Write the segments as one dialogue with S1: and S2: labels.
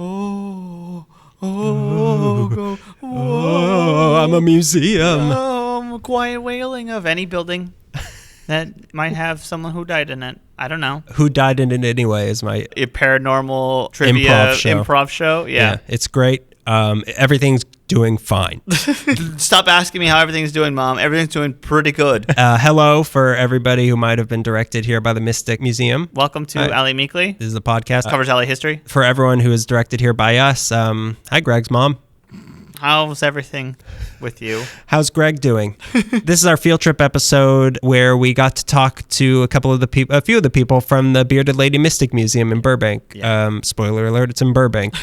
S1: I'm a museum.
S2: Quiet wailing of any building that might have someone who died in it. I don't know.
S1: Who died in it anyway is my
S2: A paranormal trivia improv show. Yeah.
S1: It's great. Everything's doing fine.
S2: Stop asking me how everything's doing, Mom. Everything's doing pretty good.
S1: Hello for everybody who might have been directed here by the Mystic Museum.
S2: Welcome to Allie Meekley.
S1: This is a podcast.
S2: Covers Allie history.
S1: For everyone who is directed here by us, hi, Greg's mom.
S2: How's everything with you?
S1: How's Greg doing? This is our field trip episode where we got to talk to a few of the people from the Bearded Lady Mystic Museum in Burbank.
S2: Yeah.
S1: Spoiler alert, it's in Burbank.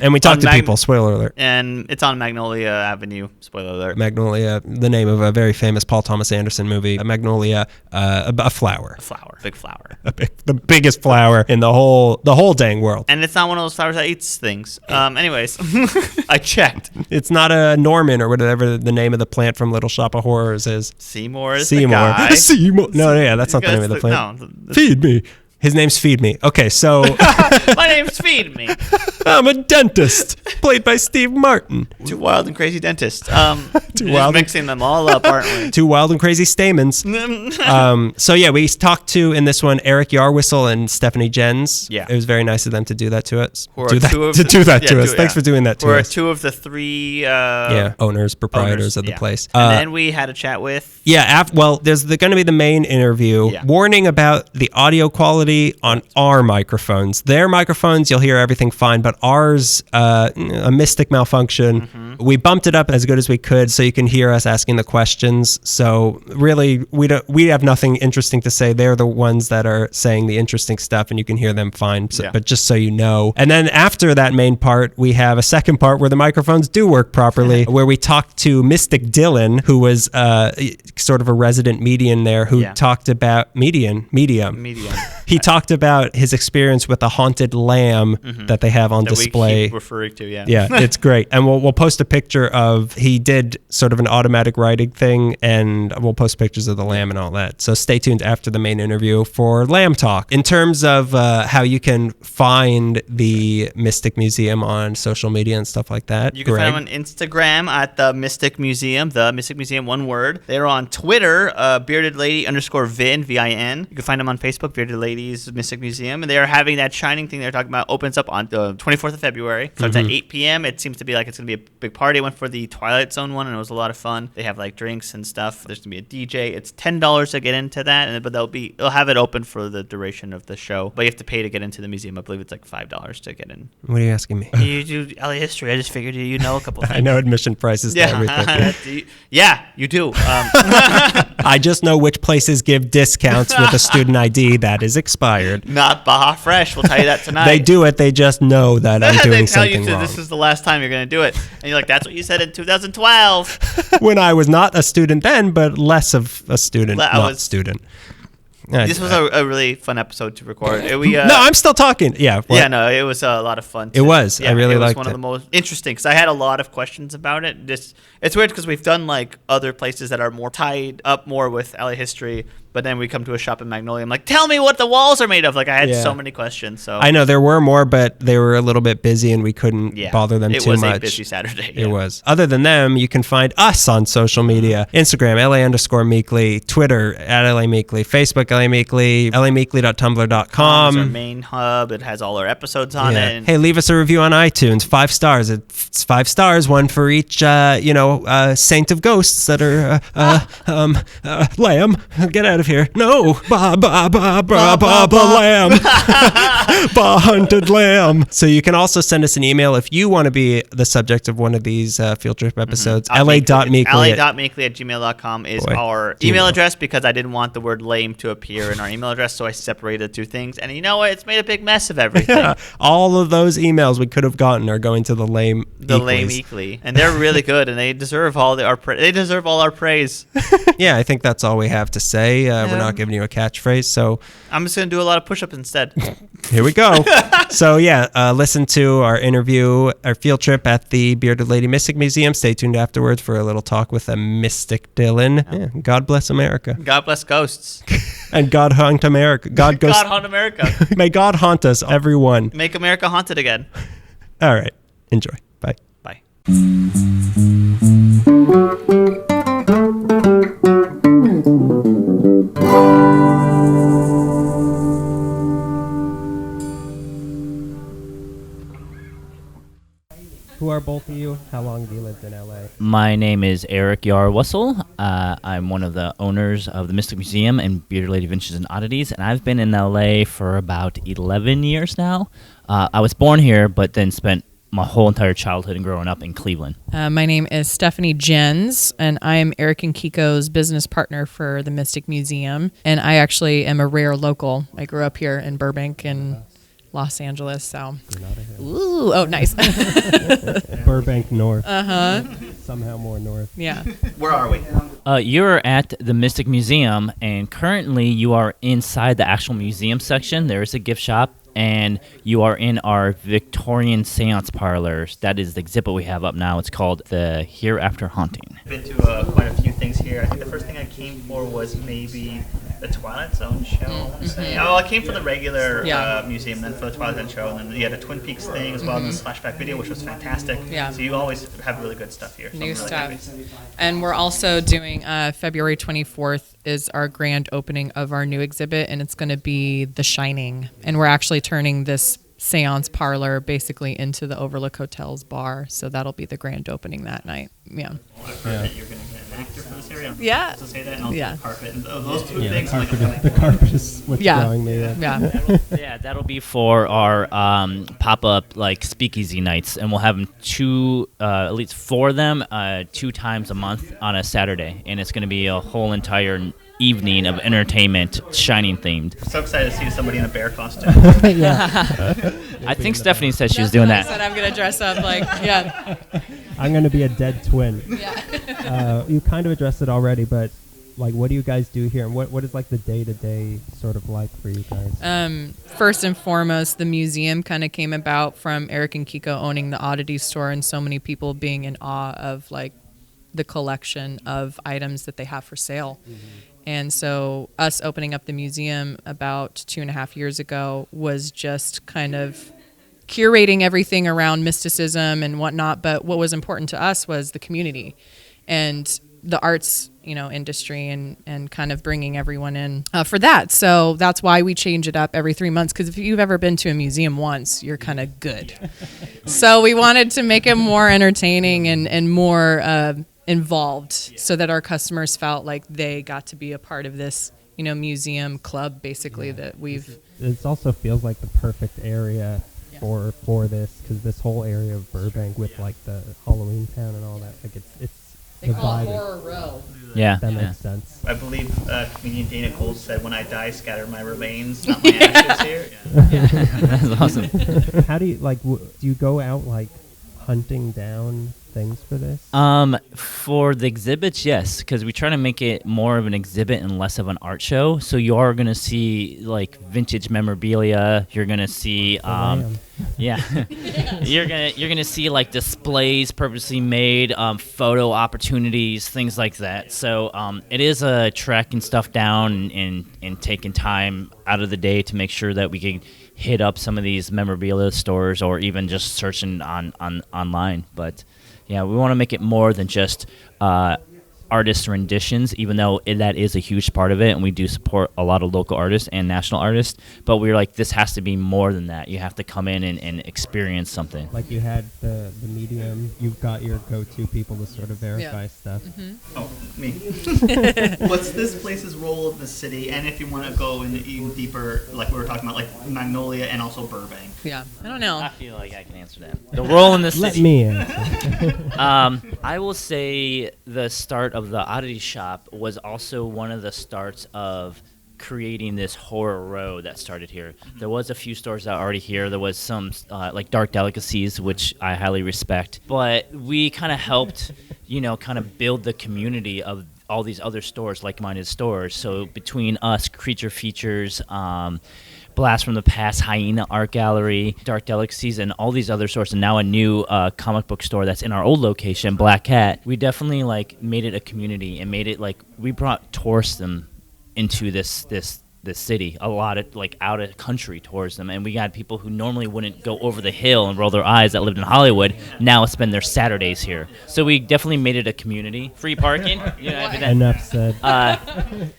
S1: And we talked to people, spoiler alert.
S2: And it's on Magnolia Avenue, spoiler alert.
S1: Magnolia, the name of a very famous Paul Thomas Anderson movie. Magnolia, a flower.
S2: A flower, big flower.
S1: The biggest flower in the whole dang world.
S2: And it's not one of those flowers that eats things. Anyways, I checked.
S1: It's not a Norman or whatever the name of the plant from Little Shop of Horrors is.
S2: Seymour is the guy.
S1: Seymour. No, yeah, that's not the name of the plant.
S2: No,
S1: Feed me. His name's Feed Me. Okay, so...
S2: My name's Feed Me.
S1: I'm a dentist, played by Steve Martin.
S2: Two wild and crazy dentists. Mixing them all up, aren't we?
S1: Two wild and crazy stamens. So yeah, we talked to, in this one, Erick Yarwhistle and Stephanie Jens.
S2: Yeah.
S1: It was very nice of them to do that to us.
S2: Do that
S1: to us. Thanks for doing that to us.
S2: We're two of the three...
S1: owners, proprietors of the place.
S2: And then we had a chat with...
S1: Yeah, there's going to be the main interview.
S2: Yeah.
S1: Warning about the audio quality on our microphones. Their microphones, you'll hear everything fine, but ours, a mystic malfunction. Mm-hmm. We bumped it up as good as we could so you can hear us asking the questions. So really, we have nothing interesting to say. They're the ones that are saying the interesting stuff, and you can hear them fine. So, but just so you know. And then after that main part, we have a second part where the microphones do work properly, where we talked to Mystic Dylan, who was sort of a resident medium there, who talked about medium. He talked about his experience with a haunted lamb that they have on display.
S2: We keep referring to,
S1: Yeah, it's great. And we'll post a picture of, he did sort of an automatic writing thing, and we'll post pictures of the lamb and all that. So stay tuned after the main interview for Lamb Talk. In terms of how you can find the Mystic Museum on social media and stuff like that.
S2: You can find them on Instagram at the Mystic Museum, one word. They're on Twitter, beardedlady_vin, VIN. You can find them on Facebook, Bearded Ladies Mystic Museum, and they are having that shining thing they're talking about. Opens up on the 24th of February. Starts at 8 p.m. It seems to be like it's going to be a big party. I went for the Twilight Zone one, and it was a lot of fun. They have like drinks and stuff. There's going to be a DJ. It's $10 to get into that, but they'll have it open for the duration of the show. But you have to pay to get into the museum. I believe it's like $5 to get in.
S1: What are you asking me?
S2: You do Allie history. I just figured you know a couple things.
S1: I know admission prices to everything.
S2: Yeah, you do.
S1: I just know which places give discounts with a student ID that is expired.
S2: Not Baja Fresh. We'll tell you that tonight.
S1: They do it. They just know that I'm doing something wrong.
S2: They tell you this is the last time you're going to do it. And you're like, that's what you said in 2012.
S1: When I was not a student then, but less of a student, student.
S2: This was a really fun episode to record.
S1: No, I'm still talking. Yeah. What?
S2: Yeah, no, it was a lot of fun.
S1: It was.
S2: Yeah,
S1: I really liked it.
S2: It was one of the most interesting because I had a lot of questions about it. It's weird because we've done like other places that are more tied up more with Allie history, but then we come to a shop in Magnolia. I'm like, tell me what the walls are made of. Like I had so many questions. So
S1: I know there were more, but they were a little bit busy and we couldn't bother them too much.
S2: It was a busy Saturday.
S1: It was. Other than them, you can find us on social media: Instagram, LA_Meekley, Twitter @LA_Meekley, Facebook LA_Meekley, LAmeekley.tumblr.com.
S2: It's our main hub. It has all our episodes on it.
S1: Hey, leave us a review on iTunes. 5 stars. It's 5 stars, one for each, saint of ghosts that are lamb. Get out of here. No. Ba lamb. Ba hunted lamb. So you can also send us an email if you want to be the subject of one of these field trip episodes. la.meekley@gmail.com is our email address because I didn't want the word lame to appear in our email address, so I separated two things. And you know what? It's made a big mess of everything. Yeah. All of those emails we could have gotten are going to the Lame
S2: Meekley. And they're really good, and they deserve all our praise.
S1: Yeah, I think that's all we have to say. We're not giving you a catchphrase, so
S2: I'm just going to do a lot of push-ups instead.
S1: Here we go. So listen to our interview, our field trip at the Bearded Lady Mystic Museum. Stay tuned afterwards for a little talk with a Mystic Dylan. Yeah, God bless America.
S2: God bless ghosts.
S1: And God haunt America. God haunt
S2: America.
S1: May God haunt us, everyone.
S2: Make America haunted again.
S1: All right. Enjoy. Bye.
S2: Bye.
S1: Who are both of you? How long have you lived in LA?
S3: My name is Erick Yarwussel. I'm one of the owners of the Mystic Museum and Bearded Lady Vintages and Oddities, and I've been in LA for about 11 years now. I was born here, but then spent my whole entire childhood and growing up in Cleveland.
S4: My name is Stephanie Jens, and I am Erick and Kiko's business partner for the Mystic Museum, and I actually am a rare local. I grew up here in Burbank and Los Angeles, so. Ooh, oh, nice.
S1: Burbank North.
S4: Uh-huh.
S1: Somehow more north.
S4: Yeah.
S2: Where are we?
S3: You're at the Mystic Museum, and currently you are inside the actual museum section. There is a gift shop, and you are in our Victorian seance parlors. That is the exhibit we have up now. It's called the Hereafter Haunting.
S2: I've been to quite a few things here. I think the first thing I came for was maybe the Twilight Zone show, I want to say. Oh, I came for the regular museum, then for the Twilight Zone show, and then you had a Twin Peaks thing as well, and the flashback video, which was fantastic.
S4: Yeah.
S2: So you always have really good stuff here. So
S4: New
S2: I'm really
S4: stuff.
S2: happy.
S4: And we're also doing February 24th is our grand opening of our new exhibit, and it's going to be The Shining. And we're actually turning this seance parlor basically into the Overlook Hotel's bar, so that'll be the grand opening that night. Yeah.
S2: I've heard that you're going to get an actor for this area.
S4: Yeah.
S2: To say that, and also
S4: Yeah.
S2: the carpet. And those two
S1: Yeah,
S2: things.
S1: the carpet is what's
S4: Yeah.
S1: drawing me.
S4: Yeah.
S3: Yeah, that'll be for our pop-up like speakeasy nights, and we'll have them at least 4 of them, 2 times a month on a Saturday, and it's going to be a whole entire evening of entertainment, Shining themed.
S2: I'm so excited to see somebody in a bear costume.
S3: I think Stephanie said she was doing
S4: I
S3: that.
S4: said I'm going to dress up like, yeah.
S1: I'm going to be a dead twin.
S4: Yeah.
S1: You kind of addressed it already, but like, what do you guys do here, and what is like the day-to-day sort of like for you guys?
S4: First and foremost, the museum kind of came about from Erick and Kiko owning the oddity store and so many people being in awe of like the collection of items that they have for sale. And so us opening up the museum about 2.5 years ago was just kind of curating everything around mysticism and whatnot. But what was important to us was the community and the arts, industry and kind of bringing everyone in for that. So that's why we change it up every 3 months. Because if you've ever been to a museum once, you're kind of good. So we wanted to make it more entertaining and more involved so that our customers felt like they got to be a part of this, museum club basically that we've.
S1: It also feels like the perfect area for this, because this whole area of Burbank with like the Halloween town and all that, like it's
S4: They
S1: the
S4: call it
S1: vibe.
S4: Horror Row.
S3: Yeah.
S1: That
S3: yeah.
S1: makes sense.
S2: I believe comedian Dana Gould said, "When I die, scatter my remains, not my ashes." Here.
S3: That's awesome.
S1: How do you do you go out like hunting down things for this?
S3: For the exhibits, yes, because we try to make it more of an exhibit and less of an art show. So you are gonna see like vintage memorabilia. You're gonna see, yeah, you're gonna see like displays purposely made, photo opportunities, things like that. So it is tracking stuff down and taking time out of the day to make sure that we can hit up some of these memorabilia stores or even just searching online. But yeah, we want to make it more than just artist renditions, even though that is a huge part of it, and we do support a lot of local artists and national artists. But we're like, this has to be more than that. You have to come in and experience something.
S1: Like you had the medium, you've got your go-to people to sort of verify stuff.
S2: Oh, me. What's this place's role in the city? And if you want to go in even deeper, like we were talking about, like Magnolia and also Burbank.
S4: Yeah, I don't know.
S3: I feel like I can answer that. The role in the
S1: Let
S3: city.
S1: me answer.
S3: I will say the start of the Oddity Shop was also one of the starts of creating this horror row that started here. There was a few stores that are already here. There was some like Dark Delicacies, which I highly respect. But we kind of helped, kind of build the community of all these other stores, like-minded stores. So between us, Creature Features, Blast from the Past, Hyena Art Gallery, Dark Delicacies, and all these other stores, and now a new comic book store that's in our old location, Black Cat. We definitely made it a community and made it we brought tourism into this this city, a lot of like out of country tours them, and we got people who normally wouldn't go over the hill and roll their eyes that lived in Hollywood now spend their Saturdays here. So we definitely made it a community. Free parking.
S5: Enough said.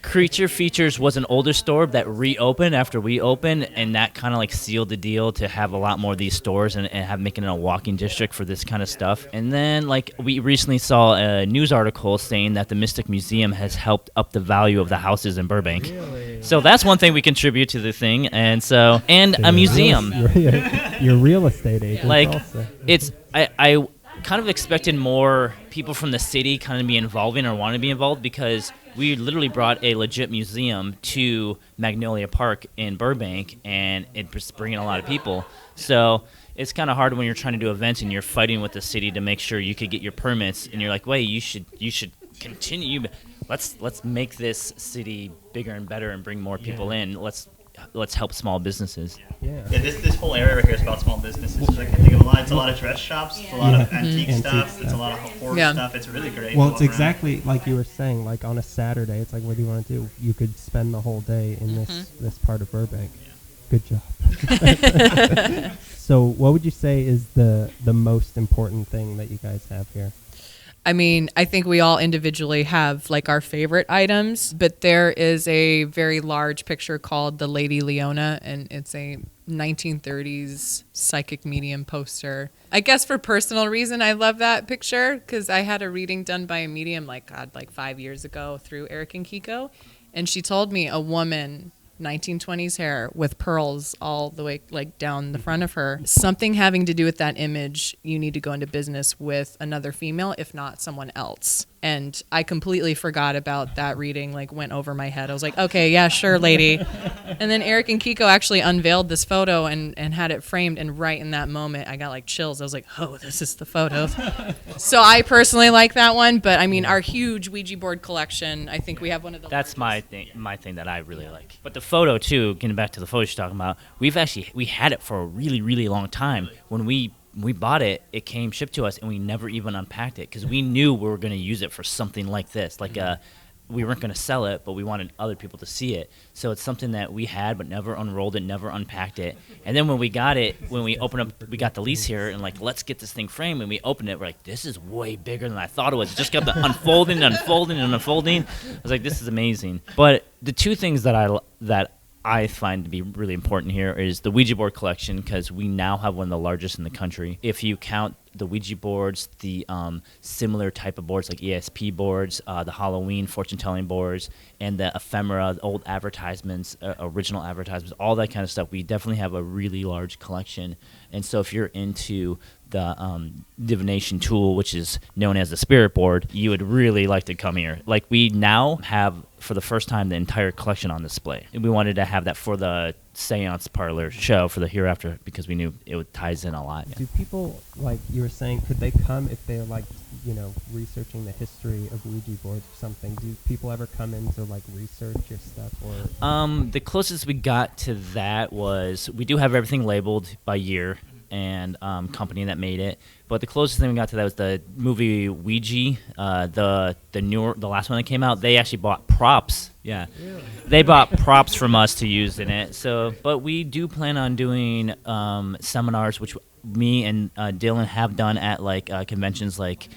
S3: Creature Features was an older store that reopened after we opened, and that kind of like sealed the deal to have a lot more of these stores and have making it a walking district for this kind of stuff. And then like we recently saw a news article saying that the Mystic Museum has helped up the value of the houses in Burbank.
S5: Really?
S3: So that's one thing we contribute to the thing, and a museum.
S5: Your real estate agent.
S3: Like
S5: also.
S3: it's I kind of expected more people from the city kind of be involving or want to be involved, because we literally brought a legit museum to Magnolia Park in Burbank, and it's bringing a lot of people. So it's kind of hard when you're trying to do events and you're fighting with the city to make sure you could get your permits, and you're like, wait, you should continue. Let's make this city bigger and better and bring more people in. Let's help small businesses.
S5: Yeah.
S2: This whole area right here is about small businesses. I can think of a lot. It's a lot of dress shops. It's a lot of antique stuff. It's a lot of horror stuff. It's really great.
S5: Well, it's exactly like you were saying. Like on a Saturday, it's like, what do you want to do? You could spend the whole day in this part of Burbank. Good job. So, what would you say is the most important thing that you guys have here?
S4: I mean, I think we all individually have like our favorite items, but there is a very large picture called the Lady Leona, and it's a 1930s psychic medium poster. I guess for personal reason, I love that picture because I had a reading done by a medium like 5 years ago through Erick and Kiko, and she told me a woman, 1920s hair with pearls all the way like down the front of her. Something having to do with that image, you need to go into business with another female, if not someone else. And I completely forgot about that reading, like went over my head. I was like, okay, yeah, sure, lady. And then Erick and Kiko actually unveiled this photo and had it framed. And right in that moment, I got like chills. I was like, oh, this is the photo. So I personally like that one. But I mean, our huge Ouija board collection, I think we have one of the
S3: That's
S4: largest.
S3: my thing that I really like. But the photo too, getting back to the photo you're talking about, we had it for a really, really long time. When we bought it, it came shipped to us, and we never even unpacked it because we knew we were going to use it for something like this. Like we weren't going to sell it, but we wanted other people to see it. So it's something that we had but never unrolled it, never unpacked it. And then when we got it, when we opened up, we got the lease here, and like, let's get this thing framed. And we opened it, we're like, this is way bigger than I thought it was. It just kept unfolding and unfolding and unfolding. I was like, this is amazing. But the two things that I find to be really important here is the Ouija board collection, because we now have one of the largest in the country. If you count the Ouija boards, the similar type of boards like ESP boards, the Halloween fortune-telling boards, and the ephemera, the old advertisements, original advertisements, all that kind of stuff, we definitely have a really large collection. And so if you're into the divination tool, which is known as the spirit board, you would really like to come here. Like, we now have, for the first time, the entire collection on display. And we wanted to have that for the seance parlor show for the hereafter, because we knew it ties in a lot.
S5: Do people, like you were saying, could they come if they're like, researching the history of Ouija boards or something? Do people ever come in to like research your stuff? Or
S3: the closest we got to that was, we do have everything labeled by year and company that made it, but the closest thing we got to that was the movie Ouija, the last one that came out. They actually bought props. Yeah, really? They bought props from us to use in it. So, but we do plan on doing seminars, which me and Dylan have done at like conventions like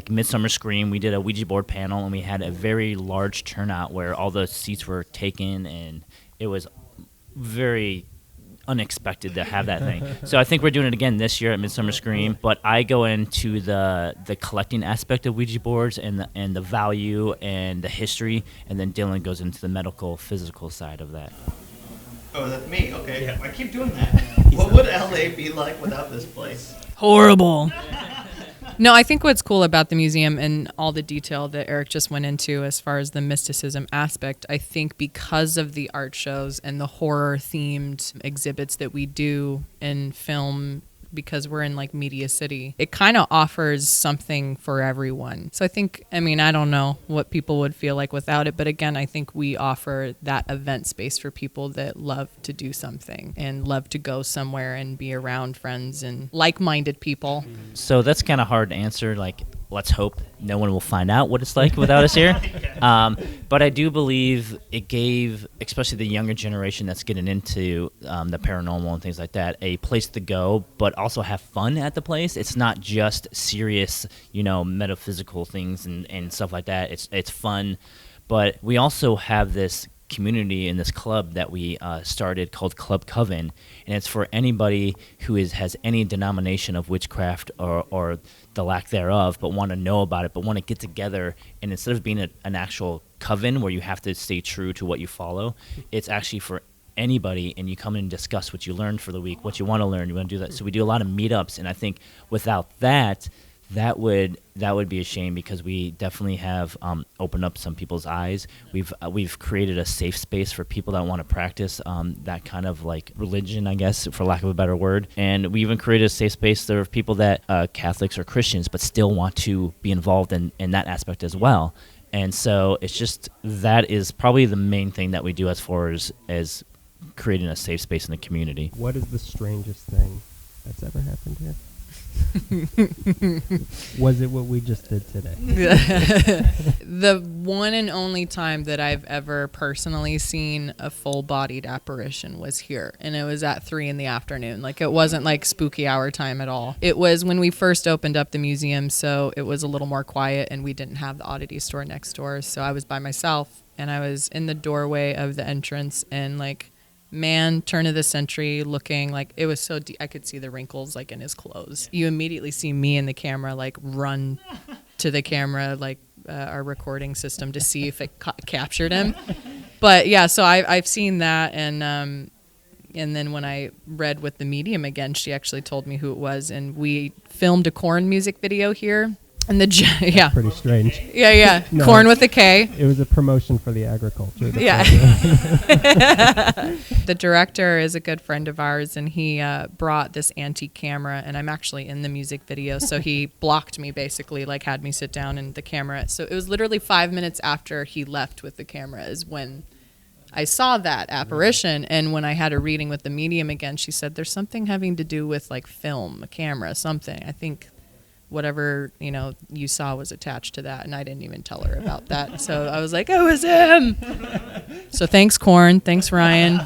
S3: Midsummer Scream. We did a Ouija board panel, and we had a very large turnout where all the seats were taken, and it was very unexpected to have that thing. So I think we're doing it again this year at Midsummer Scream, but I go into the collecting aspect of Ouija boards and the value and the history, and then Dylan goes into the medical, physical side of that.
S2: Oh, that's me. Okay. Yeah. I keep doing that. What would LA be like without this place?
S4: Horrible. No, I think what's cool about the museum and all the detail that Erick just went into as far as the mysticism aspect, I think because of the art shows and the horror-themed exhibits that we do in film, because we're in like Media City, it kind of offers something for everyone. So I don't know what people would feel like without it, but again, I think we offer that event space for people that love to do something and love to go somewhere and be around friends and like-minded people.
S3: So that's kind of hard to answer. Like let's hope no one will find out what it's like without us here. But I do believe it gave, especially the younger generation that's getting into the paranormal and things like that, a place to go, but also have fun at the place. It's not just serious, metaphysical things and stuff like that. It's fun, but we also have this community in this club that we started called Club Coven, and it's for anybody who has any denomination of witchcraft or the lack thereof, but want to know about it, but want to get together. And instead of being an actual coven where you have to stay true to what you follow, it's actually for anybody, and you come in and discuss what you learned for the week, what you want to learn, you want to do that. So we do a lot of meetups, and I think without that would be a shame, because we definitely have opened up some people's eyes. We've created a safe space for people that want to practice that kind of like religion, I guess, for lack of a better word. And we even created a safe space there of people that Catholics or Christians, but still want to be involved in that aspect as well. And so it's just, that is probably the main thing that we do as far as creating a safe space in the community.
S5: What is the strangest thing that's ever happened here? Was it what we just did today?
S4: The one and only time that I've ever personally seen a full-bodied apparition was here, and it was at 3 p.m. Like, it wasn't like spooky hour time at all. It was when we first opened up the museum, so it was a little more quiet, and we didn't have the oddity store next door, so I was by myself, and I was in the doorway of the entrance, and like, man, turn of the century looking, like, it was so deep. I could see the wrinkles like in his clothes. You immediately see me in the camera like run to the camera, like our recording system, to see if it captured him. But yeah, so I've seen that, and then when I read with the medium again, she actually told me who it was, and we filmed a Korn music video here. And yeah,
S5: pretty strange.
S4: Yeah.
S5: No,
S4: Korn with a K.
S5: It was a promotion for the agriculture.
S4: Yeah. The director is a good friend of ours, and he brought this antique camera, and I'm actually in the music video, so he blocked me, basically, like had me sit down in the camera. So it was literally 5 minutes after he left with the camera is when I saw that apparition. And when I had a reading with the medium again, she said there's something having to do with like film, a camera, something. I think whatever you saw was attached to that, and I didn't even tell her about that. So I was like, it was him. So thanks, Korn. Thanks, Ryan.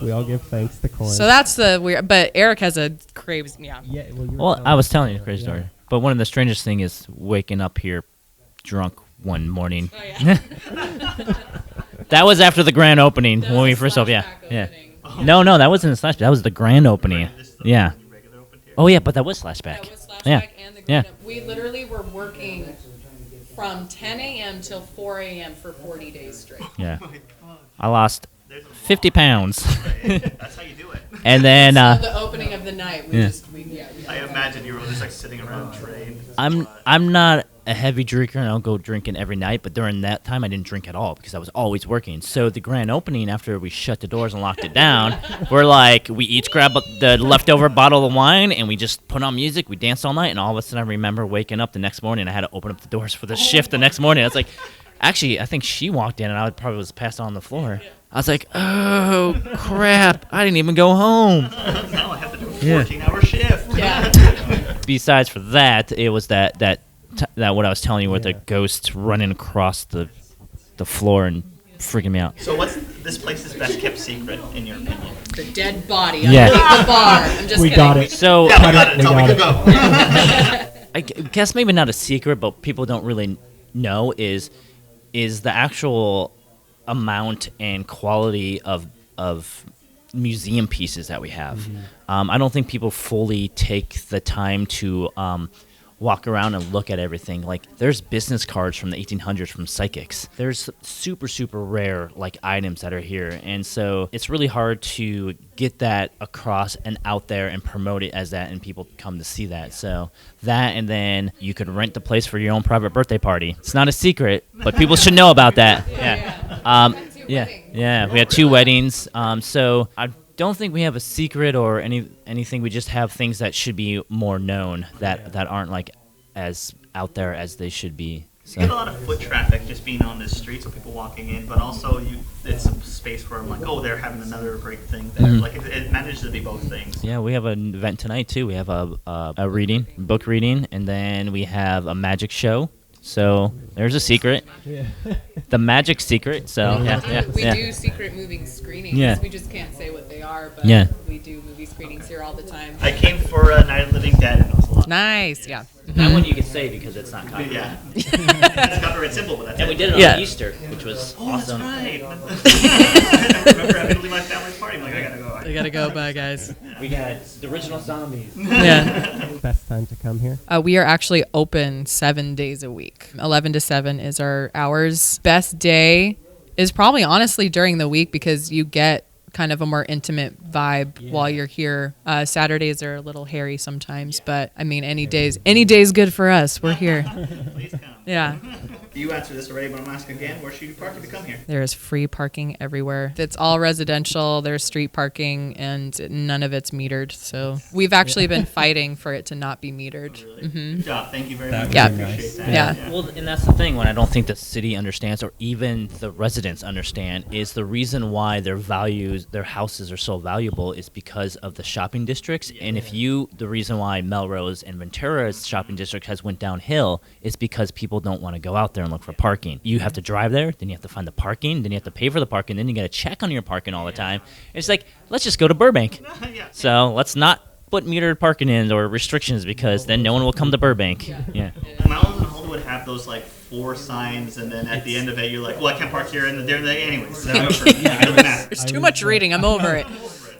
S5: We all give thanks to Korn.
S4: So that's the weird. But Eric has a crazy. Yeah.
S3: Well, I was telling you a crazy story. But one of the strangest thing is waking up here drunk one morning.
S4: Oh, yeah.
S3: That was after the grand opening when we first opened. Yeah. No, that wasn't the slashback. That was the grand opening. Yeah. Oh yeah, but that was Slashback.
S4: That was Slashback and the
S3: yeah.
S4: We literally were working from 10 a.m. till 4 a.m. for 40 days straight.
S3: Yeah. I lost 50 pounds.
S2: That's how you do it.
S3: And then
S4: so the opening of the night, we
S2: I imagine you were just like sitting around train.
S3: I'm not a heavy drinker, and I don't go drinking every night, but during that time I didn't drink at all because I was always working. So the grand opening, after we shut the doors and locked it down, we each grabbed the leftover bottle of wine and we just put on music, we danced all night, and all of a sudden I remember waking up the next morning. I had to open up the doors for the shift the next morning. I was like, actually, I think she walked in and I probably was passed on the floor. I was like, oh crap, I didn't even go home.
S2: Now I have to do a 14-hour shift.
S4: Yeah.
S3: Besides for that, it was that what I was telling you with the ghosts running across the floor and freaking me out.
S2: So what's this place's best kept secret in your opinion?
S4: The dead body underneath the bar. I'm just
S5: we
S4: kidding.
S5: got it.
S3: So
S2: Yeah, we got it. Tell me to go.
S3: I guess maybe not a secret, but people don't really know is the actual amount and quality of museum pieces that we have. I don't think people fully take the time to walk around and look at everything. Like, there's business cards from the 1800s from psychics. There's super, super rare, like, items that are here. And so it's really hard to get that across and out there and promote it as that, and people come to see that. So that, and then you could rent the place for your own private birthday party. It's not a secret, but people should know about that. Yeah, we had 2 weddings. So I don't think we have a secret or anything. We just have things that should be more known that aren't like as out there as they should be.
S2: You get a lot of foot traffic just being on the streets of people walking in, but also it's a space where I'm like, oh, they're having another great thing there. Like it manages to be both things.
S3: Yeah, we have an event tonight too. We have a reading, book reading, and then we have a magic show. So there's a secret.
S5: Yeah.
S3: The magic secret. So
S4: We do secret movie screenings.
S3: Yeah.
S4: We just can't say what they are, but
S3: Yeah.
S4: we do movie screenings here all the time.
S2: I came for Night of the Living Dead, and it was a lot.
S4: Nice, yeah.
S3: that one you can say because it's not copyright.
S2: Yeah. That's copyright symbol, but that's
S3: And we did it
S2: Yeah.
S3: on Easter, which was awesome.
S2: That's right. I remember having to leave my family's party. I'm like, I gotta go.
S4: I gotta go, bye guys.
S3: We got the original zombies.
S4: Yeah.
S5: Best time to come here.
S4: We are actually open 7 days a week. 11 to 7 is our hours. Best day is probably honestly during the week because you get kind of a more intimate vibe while you're here. Saturdays are a little hairy sometimes, but I mean, any day's good for us. We're here.
S2: Please come.
S4: Yeah.
S2: You answered this already, but I'm asking again. Where should you park if you come here?
S4: There is free parking everywhere. It's all residential. There's street parking, and none of it's metered. So we've actually been fighting for it to not be metered.
S2: Good job. Thank you very much.
S4: Yeah.
S2: I appreciate that.
S4: Yeah.
S3: Well, and that's the thing. When I don't think the city understands, or even the residents understand, is the reason why their houses are so valuable is because of the shopping districts. And the reason why Melrose and Ventura's shopping district has went downhill is because people don't want to go out there and look for parking. You have to drive there, then you have to find the parking, then you have to pay for the parking, then you got to check on your parking all the time. It's like, let's just go to Burbank. So let's not put metered parking in or restrictions because then no one will come to Burbank. Yeah.
S2: Melrose and Hollywood have those like 4 signs, and then at the end of it, you're like, well, I can't park here, and they're there anyways. So it doesn't matter.
S4: There's too much reading. I'm over it.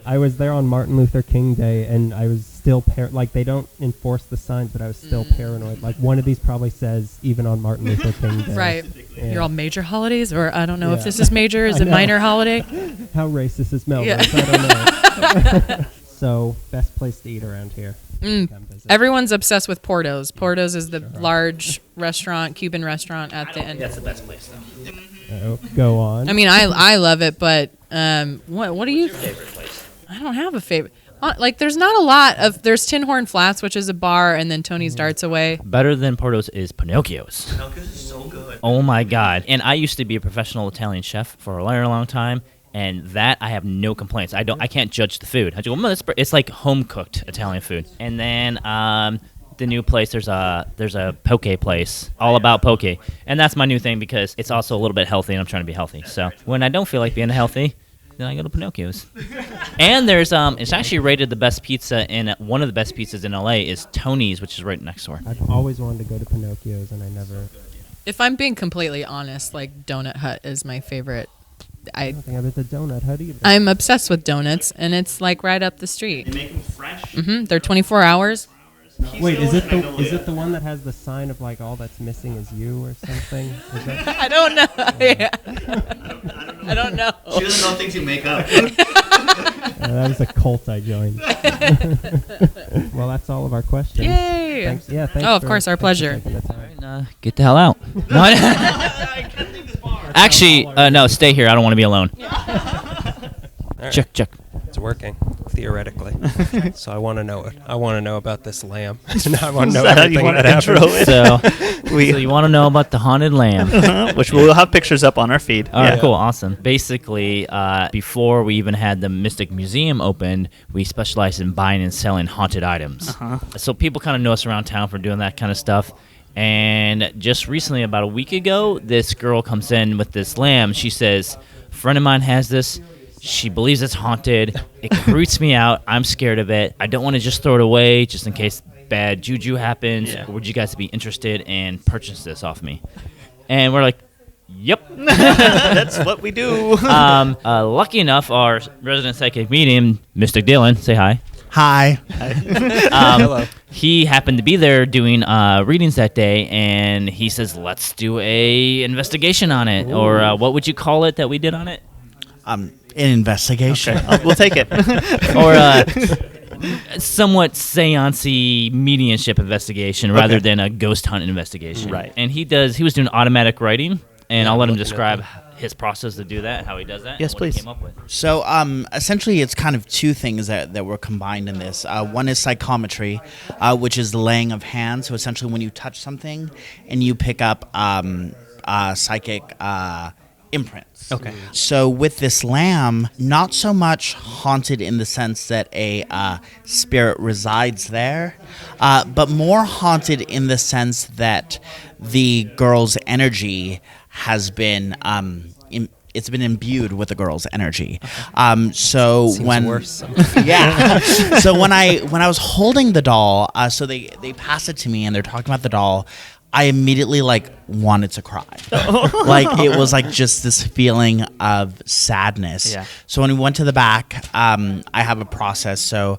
S5: I was there on Martin Luther King Day, and I was still like they don't enforce the signs, but I was still paranoid. Like one of these probably says even on Martin Luther King Day.
S4: Right.
S5: Yeah.
S4: You're all major holidays, or I don't know if
S5: Yeah.
S4: this is major. Is
S5: I
S4: it
S5: know.
S4: minor holiday?
S5: How racist is Melrose?
S4: Yeah.
S5: I don't know. So best place to eat around here. Come visit.
S4: Everyone's obsessed with Porto's. Porto's is the large restaurant, Cuban restaurant at the end.
S3: That's the best place, though.
S5: Go on.
S4: I mean, I love it, but what do you?
S3: Favorite place?
S4: I don't have a favorite. Like, there's not a lot of. There's Tin Horn Flats, which is a bar, and then Tony's Darts Away.
S3: Better than Porto's is Pinocchio's.
S2: Pinocchio's is so good.
S3: Oh my God. And I used to be a professional Italian chef for a very long time. And that I have no complaints. I can't judge the food. I go, it's like home cooked Italian food. And then the new place, there's a poke place, all about poke, and that's my new thing because it's also a little bit healthy, and I'm trying to be healthy. So when I don't feel like being healthy, then I go to Pinocchio's. And there's it's actually rated the best pizza one of the best pizzas in LA is Tony's, which is right next door.
S5: I've always wanted to go to Pinocchio's, and I never.
S4: If I'm being completely honest, like Donut Hut is my favorite.
S5: I don't think I've been to Donut. How do you?
S4: I'm obsessed with donuts, and it's like right up the street.
S2: They make them fresh.
S4: They're 24 hours.
S5: Wait, is it
S2: Magnolia.
S5: the one that has the sign of like all that's missing is you or something? Is that,
S4: I don't know. Yeah. I don't know.
S2: She doesn't know things you make up.
S5: that was a cult I joined. Well, that's all of our questions.
S4: Yay!
S5: Thanks. Yeah. Thanks
S4: Oh, of
S5: for-
S4: course, our
S5: thanks for
S4: pleasure.
S5: taking the time.
S3: Get the hell out. No, actually, no, stay here. I don't want to be alone.
S1: right.
S3: Check.
S1: It's working theoretically. So I want to know it. I want to know about this lamb. I want to know
S2: Is that how you
S1: everything
S2: wanna
S1: that
S2: intro
S1: happened.
S2: it?
S3: So you want to know about the haunted lamb?
S2: Which we'll have pictures up on our feed.
S3: All right, cool, awesome. Basically, before we even had the Mystic Museum opened, we specialized in buying and selling haunted items. So people kind of know us around town for doing that kind of stuff. And just recently, about a week ago, this girl comes in with this lamb. She says, a friend of mine has this. She believes it's haunted. It creeps me out. I'm scared of it. I don't want to just throw it away just in case bad juju happens.
S2: Yeah.
S3: Would you guys be interested in purchase this off me? And we're like, yep.
S2: That's what we do.
S3: Lucky enough, our resident psychic medium, Mr. Dylan, say hi.
S6: Hi.
S1: Hello.
S3: He happened to be there doing readings that day, and he says, let's do a investigation on it. Ooh. Or what would you call it that we did on it?
S6: An investigation.
S2: Okay. We'll take it.
S3: Or somewhat seance-y mediumship investigation rather
S2: Okay.
S3: than a ghost hunt investigation.
S2: Right.
S3: And he was doing automatic writing, and
S1: Yeah,
S3: I'll let
S1: I'm
S3: him
S1: looking at
S3: describe his process to do that, how he does that?
S2: Yes,
S3: and what he
S2: please.
S3: came up with?
S6: So essentially it's kind of two things that were combined in this. One is psychometry, which is the laying of hands. So essentially when you touch something and you pick up psychic imprints.
S2: Okay.
S6: So with this lamb, not so much haunted in the sense that a spirit resides there, but more haunted in the sense that the girl's energy has been it's been imbued with the girl's energy. So
S1: Seems
S6: when
S1: worse.
S6: yeah, so when I was holding the doll, so they pass it to me and they're talking about the doll. I immediately wanted to cry. It was just this feeling of sadness.
S2: Yeah.
S6: So when we went to the back, I have a process. So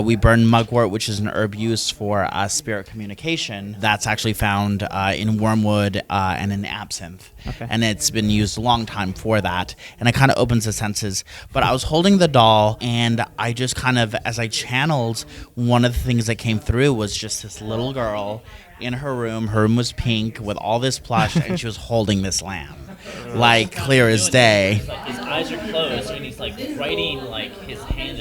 S6: we burn mugwort, which is an herb used for spirit communication. That's actually found in wormwood and in absinthe.
S2: Okay.
S6: And it's been used a long time for that. And it kind of opens the senses. But I was holding the doll and I just kind of, as I channeled, one of the things that came through was just this little girl in her room. Her room was pink with all this plush, and she was holding this lamb, clear as day.
S3: His eyes are closed, and he's writing. His hand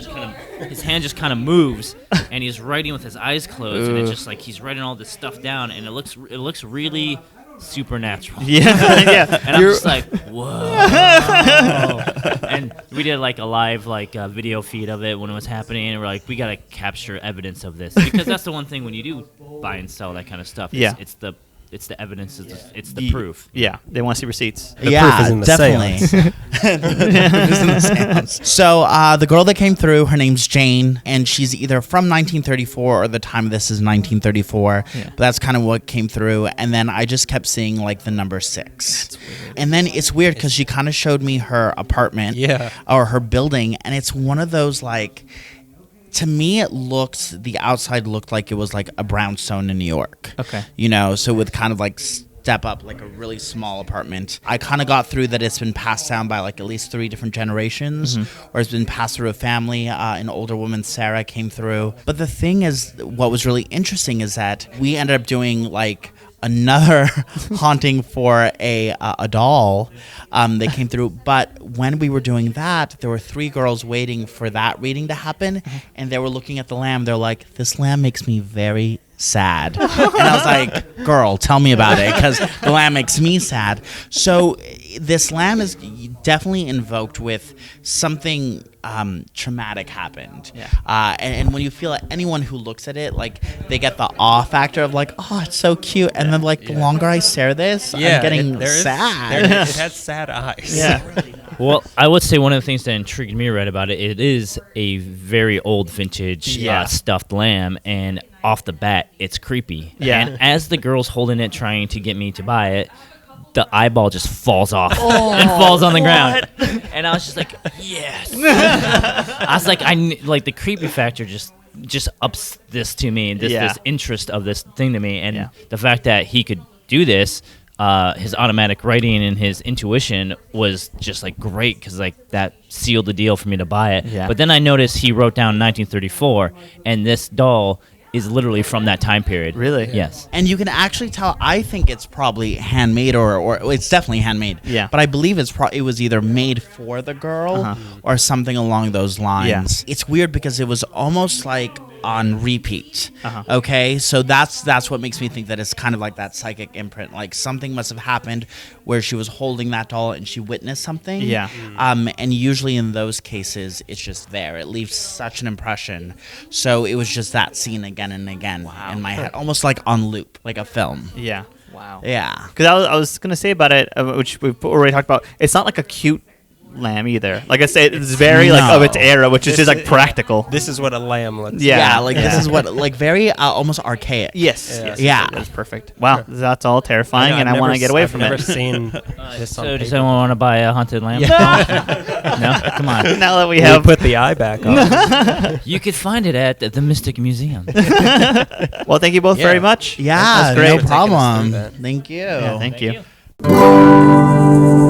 S3: just kind of moves, and he's writing with his eyes closed, and it's just he's writing all this stuff down, and it looks really supernatural.
S2: Yeah, yeah.
S3: And I'm just like, whoa. And we did a live video feed of it when it was happening, and we're like, we gotta capture evidence of this, because that's the one thing when you do buy and sell that kind of stuff.
S2: Yeah.
S3: It's the evidence. It's the proof.
S2: Yeah, they want to see receipts.
S1: The proof is in the
S6: definitely.
S1: seance.
S6: The proof is in the seance. So the girl that came through, her name's Jane, and she's either from 1934 or the time of this is 1934.
S2: Yeah.
S6: But that's kind of what came through. And then I just kept seeing the number 6. And then it's weird because she kind of showed me her apartment, or her building, and it's one of those to me, the outside looked like it was a brownstone in New York.
S2: Okay.
S6: So with kind of step up, a really small apartment. I kind of got through that it's been passed down by at least 3 different generations, or it's been passed through a family. An older woman, Sarah, came through. But the thing is, what was really interesting is that we ended up doing another haunting for a doll that came through. But when we were doing that, there were 3 girls waiting for that reading to happen, and they were looking at the lamb. They're like, this lamb makes me very sad. And I was like, girl, tell me about it, because the lamb makes me sad. So this lamb is definitely invoked with something traumatic happened.
S2: Yeah.
S6: And when you feel anyone who looks at it, they get the awe factor of oh, it's so cute. And then the longer I stare this, I'm getting sad.
S1: It has sad eyes.
S2: Yeah.
S3: Well, I would say one of the things that intrigued me right about it, it is a very old vintage stuffed lamb, and off the bat, it's creepy.
S2: Yeah.
S3: And as the girl's holding it, trying to get me to buy it, the eyeball just falls off and falls on the ground. And I was just like, yes. I was like, the creepy factor just ups this to me, this interest of this thing to me. And the fact that he could do this, his automatic writing and his intuition was just great, because that sealed the deal for me to buy it.
S2: Yeah.
S3: But then I noticed he wrote down 1934, and this doll is literally from that time period.
S2: Really?
S3: Yes.
S6: And you can actually tell. I think it's probably handmade, or it's definitely handmade.
S2: Yeah.
S6: But I believe it was either made for the girl or something along those lines. It's weird because it was almost on repeat. Okay, so that's what makes me think that it's kind of that psychic imprint. Something must have happened where she was holding that doll and she witnessed something.
S2: Yeah.
S6: And usually in those cases, it's just there. It leaves such an impression. So it was just that scene again and again in my head, almost on loop, like a film.
S2: Yeah. Wow.
S6: Yeah.
S2: Because I was gonna say about it, which we've already talked about. It's not a cute lamb either. Like I said, it's very of its era, which is just practical.
S1: This is what a lamb looks
S6: Yeah, this is what very almost archaic.
S2: Yes.
S1: Yeah.
S2: Yes.
S6: Yeah.
S2: That's perfect. Wow, that's all terrifying, and I want to get away from
S1: I've
S2: it.
S1: never seen this on
S3: So does
S1: paper.
S3: anyone want to buy a haunted lamb? No? Come on.
S2: Now that we
S1: We
S2: have,
S1: put the eye back on.
S3: You could find it at the Mystic Museum.
S2: well, thank you both
S1: Yeah.
S2: very much.
S6: Yeah,
S2: That's great.
S6: no
S1: For taking us through
S6: problem.
S1: that.
S6: Thank you.
S2: Yeah, thank you.
S3: you.